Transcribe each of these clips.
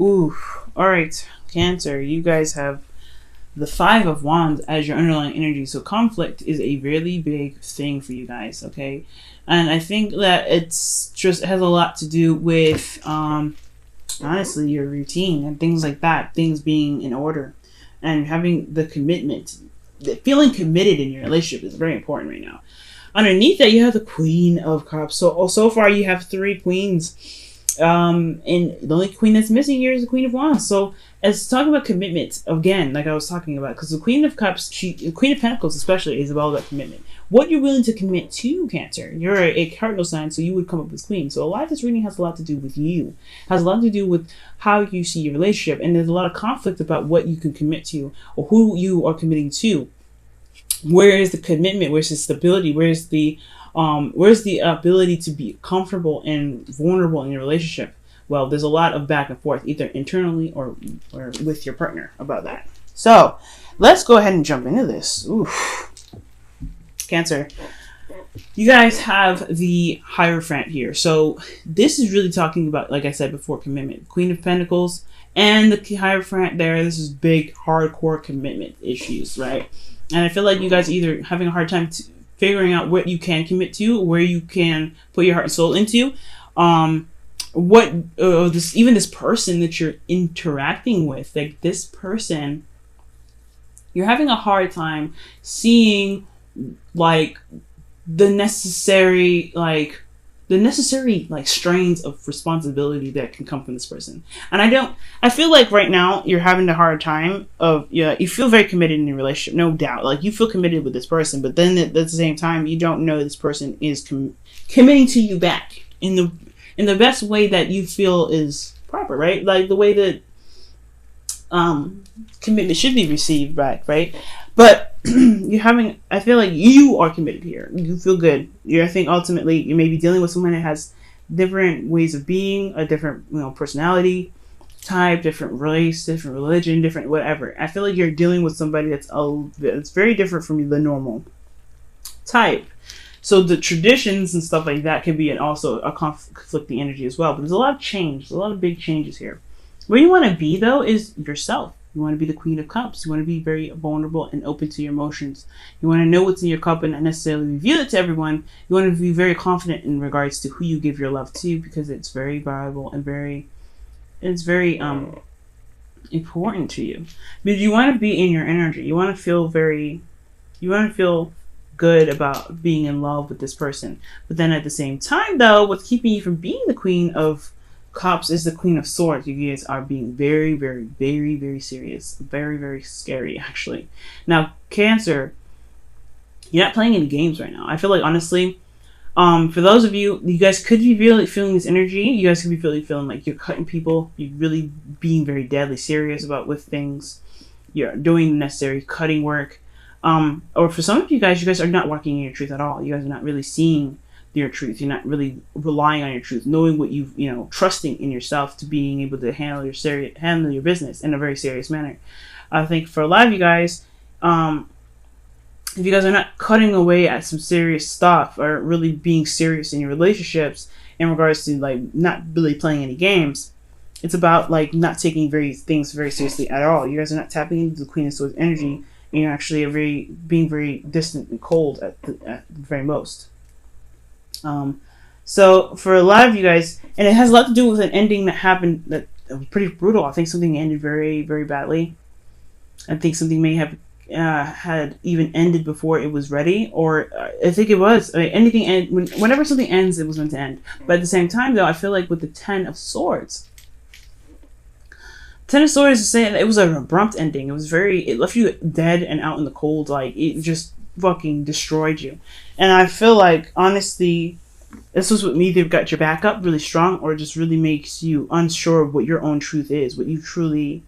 Ooh, all right, Cancer. You guys have the Five of Wands as your underlying energy. So conflict is a really big thing for you guys, okay? And I think that it's just has a lot to do with honestly your routine and things like that, things being in order and having the commitment. Feeling committed in your relationship is very important right now. Underneath that, you have the Queen of Cups. So far you have three queens. And the only queen that's missing here is the Queen of Wands. So as talking about commitment again, like I was talking about, because the Queen of Cups, the Queen of Pentacles especially, is all about commitment. What you're willing to commit to, Cancer. You're a cardinal sign, so you would come up as Queen. So a lot of this reading has a lot to do with you. Has a lot to do with how you see your relationship, and there's a lot of conflict about what you can commit to or who you are committing to. Where is the commitment? Where's the stability? Where's the ability to be comfortable and vulnerable in your relationship? Well, there's a lot of back and forth, either internally or with your partner about that. So let's go ahead and jump into this. Oof. Cancer, you guys have the Hierophant here. So this is really talking about, like I said before, commitment. Queen of Pentacles and the Hierophant there. This is big, hardcore commitment issues, right? And I feel like you guys are either having a hard time figuring out what you can commit to, where you can put your heart and soul into. This person that you're interacting with, like this person, you're having a hard time seeing like the necessary strains of responsibility that can come from this person. And I feel like right now you're having a hard time you feel very committed in your relationship, no doubt. Like you feel committed with this person, but then at the same time, you don't know this person is committing to you back in the best way that you feel is proper, right? Like the way that commitment should be received back, right? But I feel like you are committed here. You feel good. I think ultimately you may be dealing with someone that has different ways of being, a different, personality type, different race, different religion, different whatever. I feel like you're dealing with somebody that's very different from the normal type. So the traditions and stuff like that can be also a conflicting energy as well. But there's a lot of change. There's a lot of big changes here. Where you want to be, though, is yourself. You want to be the Queen of Cups. You want to be very vulnerable and open to your emotions. You want to know what's in your cup and not necessarily reveal it to everyone. You want to be very confident in regards to who you give your love to, because it's very valuable and very important to you. But you want to be in your energy. You want to feel good about being in love with this person. But then at the same time, though, what's keeping you from being the Queen of Cups is the Queen of Swords. You guys are being very, very, very, very serious. Very, very scary, actually. Now, Cancer, you're not playing any games right now. I feel like, honestly, for those of you guys could be really feeling this energy. You guys could be really feeling like you're cutting people. You're really being very deadly serious with things. You're doing necessary cutting work. Or for some of you guys are not walking in your truth at all. You guys are not really seeing your truth. You're not really relying on your truth, knowing what trusting in yourself to being able to handle your business in a very serious manner. I think for a lot of you guys, if you guys are not cutting away at some serious stuff or really being serious in your relationships in regards to like not really playing any games, it's about like not taking things very seriously at all. You guys are not tapping into the Queen of Swords energy, and you're actually being very distant and cold at the very most. So for a lot of you guys, and it has a lot to do with an ending that happened that was pretty brutal. I think something ended very, very badly. I think something may have had even ended before it was ready, or I think it was. Whenever something ends, it was meant to end. But at the same time, though, I feel like with the Ten of Swords, Ten of Swords is saying it was an abrupt ending. It left you dead and out in the cold. Like it just fucking destroyed you. And I feel like, honestly, this was what either got your back up really strong or just really makes you unsure of what your own truth is, what you truly,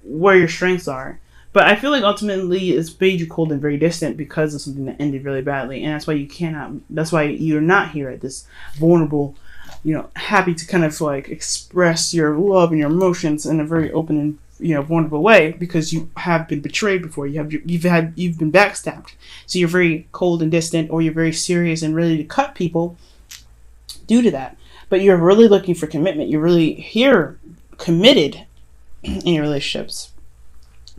where your strengths are. But I feel like ultimately it's made you cold and very distant because of something that ended really badly. And that's why you're not here at this vulnerable, happy to kind of like express your love and your emotions in a very open and vulnerable way, because you have been betrayed before. You've been backstabbed, so you're very cold and distant, or you're very serious and ready to cut people due to that. But you're really looking for commitment. You're really here committed in your relationships.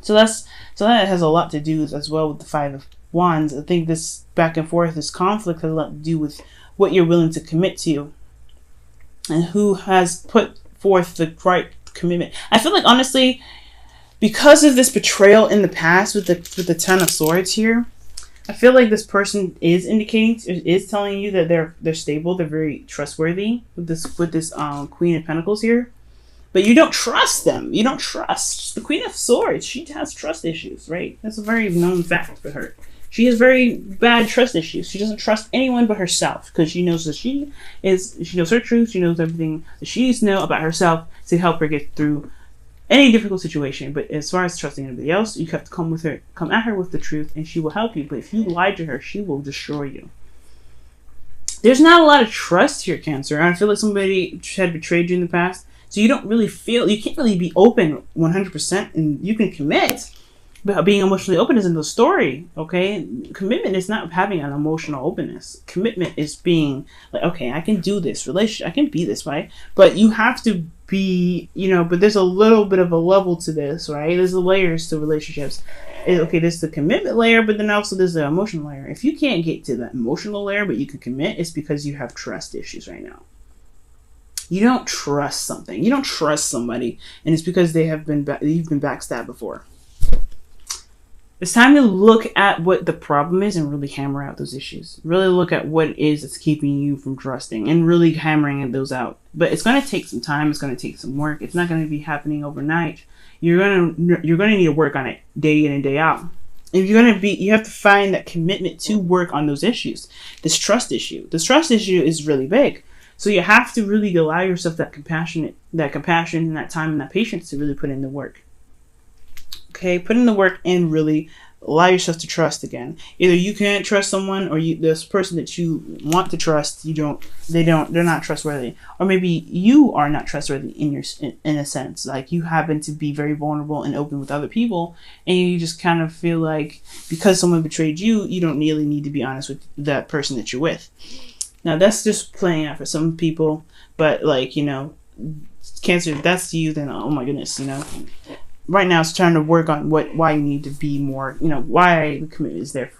So that has a lot to do as well with the Five of Wands. I think this back and forth, this conflict has a lot to do with what you're willing to commit to and who has put forth the right commitment. I feel like, honestly, because of this betrayal in the past with the Ten of Swords here, I feel like this person is telling you that they're stable, they're very trustworthy with this Queen of Pentacles here. But you don't trust them. You don't trust. The Queen of Swords, she has trust issues, right? That's a very known fact for her. She has very bad trust issues. She doesn't trust anyone but herself because she knows that she knows her truth. She knows everything that she needs to know about herself to help her get through any difficult situation. But as far as trusting anybody else, you have to come at her with the truth, and she will help you. But if you lie to her, she will destroy you. There's not a lot of trust here, Cancer. I feel like somebody had betrayed you in the past. So you can't really be open 100%, and you can commit, but being emotionally open isn't the story, okay? Commitment is not having an emotional openness. Commitment is being like, okay, I can do this relationship, I can be this way, but you have to be, but there's a little bit of a level to this, right? There's the layers to relationships. Okay, there's the commitment layer, but then also there's the emotional layer. If you can't get to the emotional layer, but you can commit, it's because you have trust issues right now. You don't trust something. You don't trust somebody, and it's because you've been backstabbed before. It's time to look at what the problem is and really hammer out those issues. Really look at what it is that's keeping you from trusting and really hammering those out. But it's going to take some time. It's going to take some work. It's not going to be happening overnight. You're going to need to work on it day in and day out. If you have to find that commitment to work on those issues. This trust issue is really big. So you have to really allow yourself that compassion and that time and that patience to really put in the work. Okay, put in the work and really allow yourself to trust again. Either you can't trust someone, or this person that you want to trust, they're not trustworthy, or maybe you are not trustworthy in a sense. Like you happen to be very vulnerable and open with other people, and you just kind of feel like because someone betrayed you, you don't really need to be honest with that person that you're with. Now, that's just playing out for some people, but Cancer, if that's you, then oh my goodness, right now it's trying to work on why you need to be more, why the commitment is there,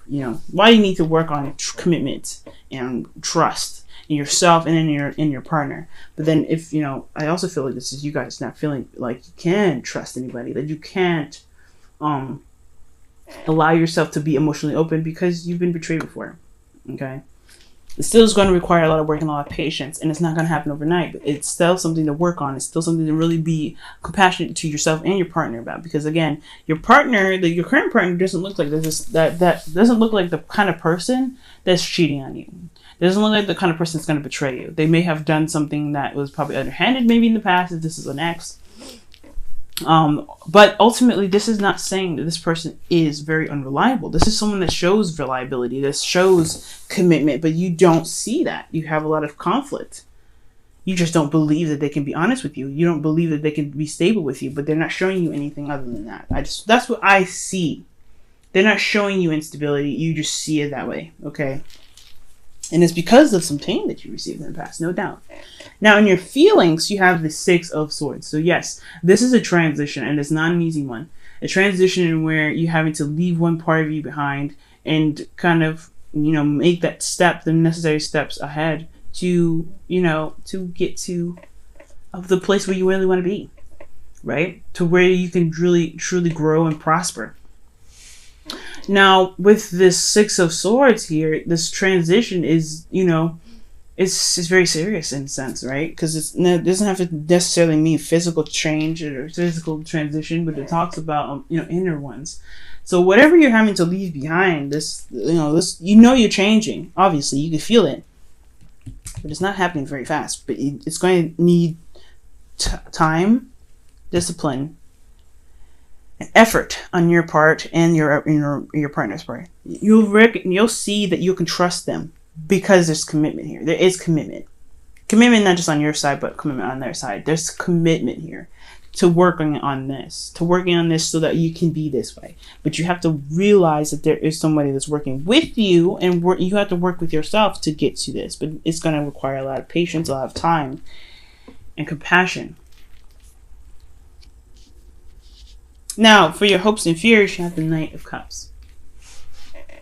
why you need to work on commitment and trust in yourself and in your partner. But then if, I also feel like this is you guys not feeling like you can trust anybody, that you can't allow yourself to be emotionally open because you've been betrayed before, okay? It still is going to require a lot of work and a lot of patience, and it's not going to happen overnight, but it's still something to work on. It's still something to really be compassionate to yourself and your partner about, because again, your current partner doesn't look like that doesn't look like the kind of person that's cheating on you. It doesn't look like the kind of person that's going to betray you. They may have done something that was probably underhanded maybe in the past, if this is an ex. But ultimately, this is not saying that this person is very unreliable. This is someone that shows reliability, that shows commitment, but you don't see that. You have a lot of conflict. You just don't believe that they can be honest with you. You don't believe that they can be stable with you, but they're not showing you anything other than that. That's what I see. They're not showing you instability. You just see it that way, okay? And it's because of some pain that you received in the past, no doubt. Now, in your feelings, you have the Six of Swords. So yes, this is a transition, and it's not an easy one. A transition where you're having to leave one part of you behind and kind of, make that step, the necessary steps ahead to, to get to the place where you really want to be, right? To where you can really, truly grow and prosper. Now, with this Six of Swords here, this transition is, it's very serious in a sense, right? Because it doesn't have to necessarily mean physical change or physical transition, but it talks about, inner ones. So whatever you're having to leave behind, you're changing. Obviously, you can feel it, but it's not happening very fast. But it's going to need time, discipline, effort on your part and your partner's part. You'll see that you can trust them because there's commitment here. There is commitment. Commitment not just on your side, but commitment on their side. There's commitment here to working on this so that you can be this way. But you have to realize that there is somebody that's working with you, and you have to work with yourself to get to this. But it's going to require a lot of patience, a lot of time, and compassion. Now, for your hopes and fears, you have the Knight of Cups.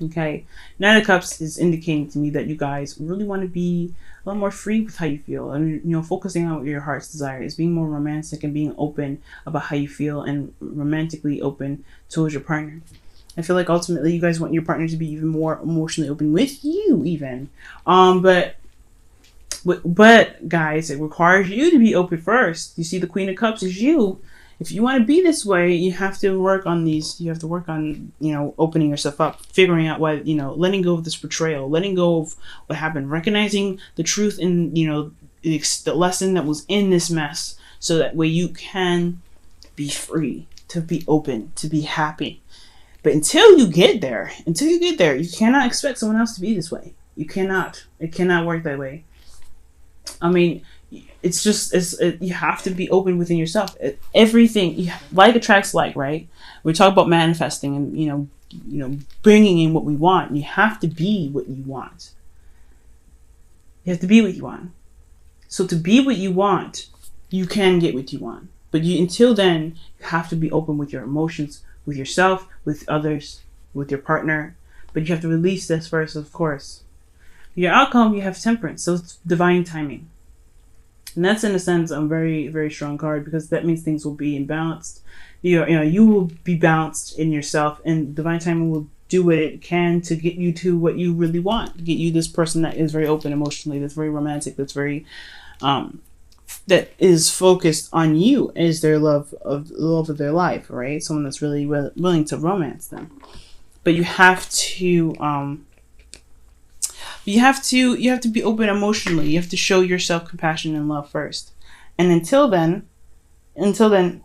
Okay, Knight of Cups is indicating to me that you guys really want to be a lot more free with how you feel, and focusing on what your heart's desire is, being more romantic and being open about how you feel and romantically open towards your partner. I feel like ultimately you guys want your partner to be even more emotionally open with you, even. But guys, it requires you to be open first. You see, the Queen of Cups is you. If you want to be this way, you have to work on these. You have to work on, opening yourself up, figuring out why, letting go of this betrayal, letting go of what happened, recognizing the truth and, the lesson that was in this mess, so that way you can be free, to be open, to be happy. But until you get there, you cannot expect someone else to be this way. You cannot. It cannot work that way. I mean, you have to be open within yourself. Everything, like attracts like, right? We talk about manifesting and, bringing in what we want. You have to be what you want. You have to be what you want. So to be what you want, you can get what you want. But until then, you have to be open with your emotions, with yourself, with others, with your partner. But you have to release this first, of course. Your outcome, you have temperance. So it's divine timing. And that's, in a sense, a very, very strong card, because that means things will be imbalanced. You will be balanced in yourself, and divine timing will do what it can to get you to what you really want. Get you this person that is very open emotionally, that's very romantic, that's very, that is focused on you as their love of their life, right? Someone that's really willing to romance them. But you have to, you have to be open emotionally. You have to show yourself compassion and love first. And until then,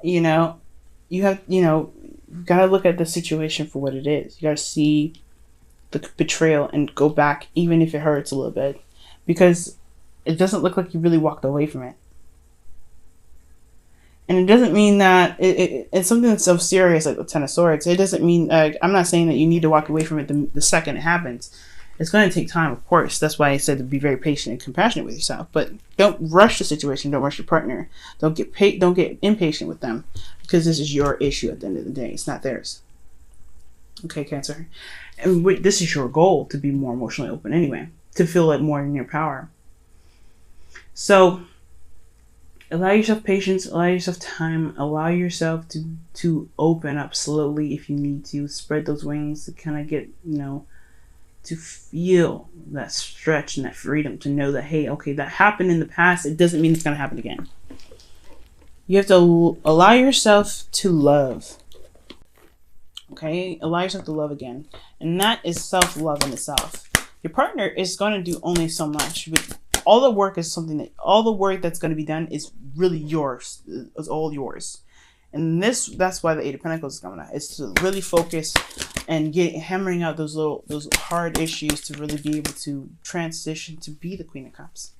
you gotta look at the situation for what it is. You gotta see the betrayal and go back, even if it hurts a little bit, because it doesn't look like you really walked away from it. And it doesn't mean that it's something that's so serious, like the Ten of Swords. It doesn't mean, I'm not saying that you need to walk away from it the second it happens. It's going to take time, of course. That's why I said to be very patient and compassionate with yourself. But don't rush the situation. Don't rush your partner. Don't get impatient with them, because this is your issue at the end of the day. It's not theirs. Okay, Cancer. And this is your goal, to be more emotionally open anyway, to feel like more in your power. So allow yourself patience, allow yourself time, allow yourself to open up slowly if you need to. Spread those wings to kind of get, to feel that stretch and that freedom, to know that, hey, okay, that happened in the past. It doesn't mean it's going to happen again. You have to allow yourself to love. Okay? Allow yourself to love again. And that is self-love in itself. Your partner is going to do only so much, but all the work that's going to be done is really yours. It's all yours. And that's why the Eight of Pentacles is coming out. It's to really focus and hammering out those hard issues, to really be able to transition to be the Queen of Cups.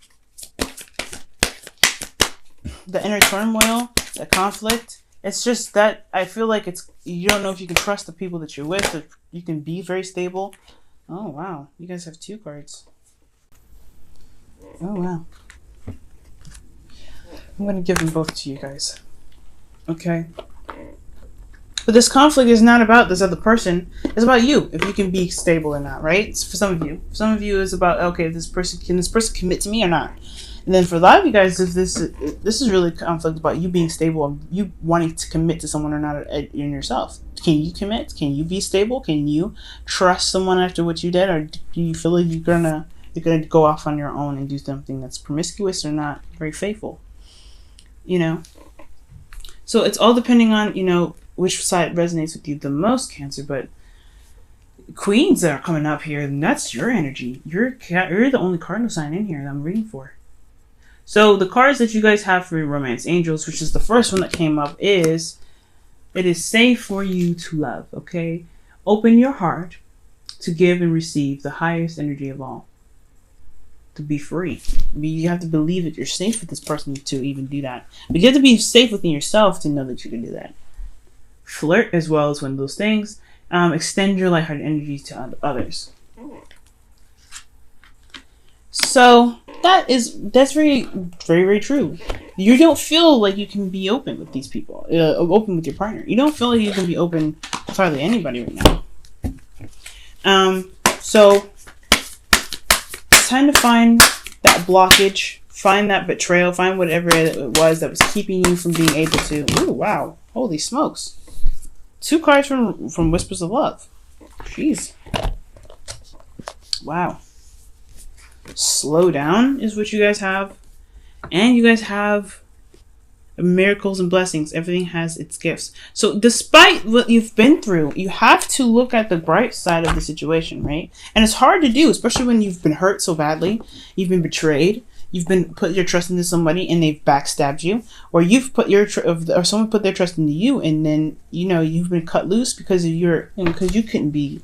The inner turmoil, the conflict, it's just that I feel like you don't know if you can trust the people that you're with, or you can be very stable. Oh, wow. You guys have 2 cards. Oh, wow. I'm going to give them both to you guys. Okay. But this conflict is not about this other person. It's about you, if you can be stable or not, right? It's for some of you. For some of you, it's about, okay, can this person commit to me or not? And then for a lot of you guys, if this is really conflict about you being stable and you wanting to commit to someone or not in yourself. Can you commit? Can you be stable? Can you trust someone after what you did? Or do you feel like you're gonna go off on your own and do something that's promiscuous or not very faithful? So it's all depending on, which side resonates with you the most, Cancer. But Queens that are coming up here, and that's your energy. You're the only cardinal sign in here that I'm reading for. So the cards that you guys have for your Romance Angels, which is the first one that came up, is it is safe for you to love, okay? Open your heart to give and receive the highest energy of all. To be free. You have to believe that you're safe with this person to even do that. But you have to be safe within yourself to know that you can do that. Flirt as well as one of those things. Extend your lighthearted energy to others. So That's very, very, very true. You don't feel like you can be open with these people, open with your partner. You don't feel like you can be open with hardly anybody right now. So it's time to find that blockage, find that betrayal, find whatever it was that was keeping you from being able to. Ooh, wow! Holy smokes! 2 cards from Whispers of Love. Jeez. Wow. Slow down is what you guys have. And you guys have miracles and blessings. Everything has its gifts. So despite what you've been through, you have to look at the bright side of the situation, right? And it's hard to do, especially when you've been hurt so badly. You've been betrayed. You've been put your trust into somebody and they've backstabbed you, or you've put or someone put their trust into you, and then you've been cut loose because of because you couldn't be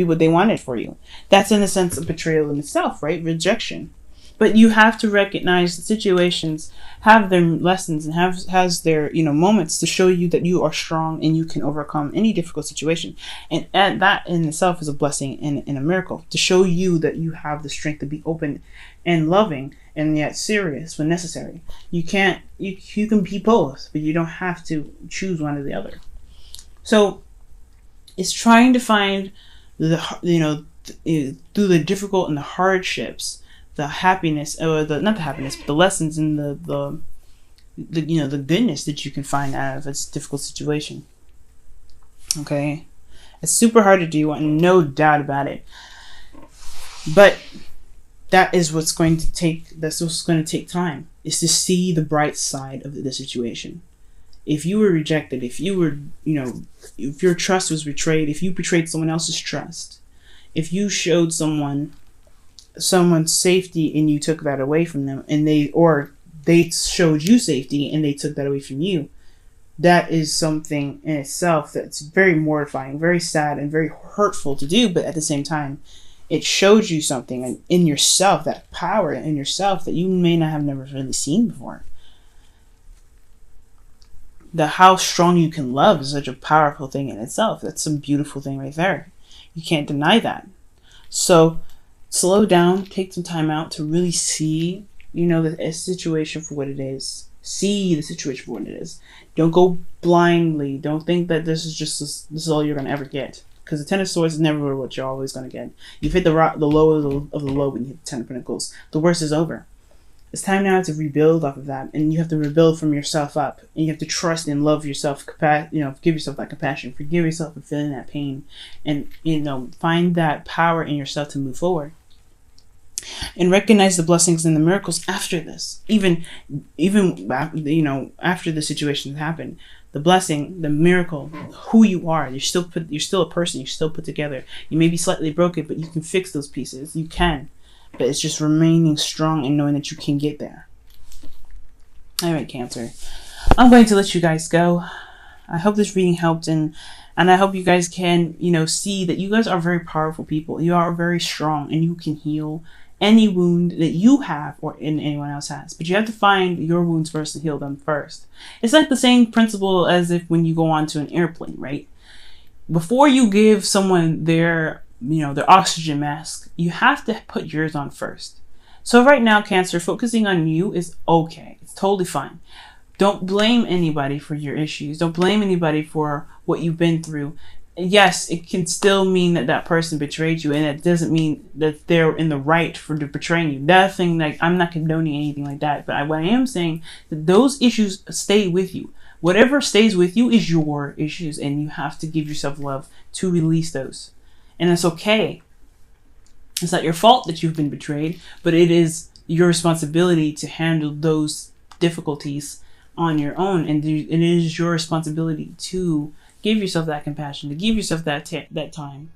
what they wanted for you. That's in a sense a betrayal in itself, right? Rejection. But you have to recognize the situations have their lessons and has their moments to show you that you are strong and you can overcome any difficult situation. And that in itself is a blessing and a miracle to show you that you have the strength to be open and loving and yet serious when necessary. You can be both, but you don't have to choose one or the other. So it's trying to find through the difficult and the hardships, the happiness, or not the happiness, but the lessons and the goodness that you can find out of a difficult situation. Okay, it's super hard to do, and no doubt about it. But that is what's going to take. That's what's going to take time. Is to see the bright side of the situation. If you were rejected, if you were, if your trust was betrayed, if you betrayed someone else's trust, if you showed someone's safety and you took that away from them, and they showed you safety and they took that away from you, that is something in itself that's very mortifying, very sad, and very hurtful to do. But at the same time, it shows you something in yourself, that power in yourself that you may not have never really seen before. How strong you can love is such a powerful thing in itself. That's a beautiful thing right there. You can't deny that. So slow down, take some time out to really see, the situation for what it is. See the situation for what it is. Don't go blindly. Don't think that this is all you're going to ever get. Because the Ten of Swords is never what you're always going to get. You've hit the low of the low when you hit the Ten of Pentacles. The worst is over. It's time now to rebuild off of that, and you have to rebuild from yourself up, and you have to trust and love yourself. Give yourself that compassion, forgive yourself for feeling that pain, and find that power in yourself to move forward, and recognize the blessings and the miracles after this. Even after the situation has happened, the blessing, the miracle, who you are. You're still a person. You're still put together. You may be slightly broken, but you can fix those pieces. You can. But it's just remaining strong and knowing that you can get there. All right, Cancer. I'm going to let you guys go. I hope this reading helped, and I hope you guys can, see that you guys are very powerful people. You are very strong, and you can heal any wound that you have or anyone else has. But you have to find your wounds first to heal them first. It's like the same principle as if when you go onto an airplane, right? Before you give someone their oxygen mask, you have to put yours on first. So right now, Cancer, focusing on you is okay. It's totally fine. Don't blame anybody for your issues. Don't blame anybody for what you've been through. Yes, it can still mean that person betrayed you, and it doesn't mean that they're in the right for betraying you. That thing, I'm not condoning anything like that, but what I am saying that those issues stay with you. Whatever stays with you is your issues, and you have to give yourself love to release those. And it's okay. It's not your fault that you've been betrayed, but it is your responsibility to handle those difficulties on your own. And it is your responsibility to give yourself that compassion, to give yourself that time.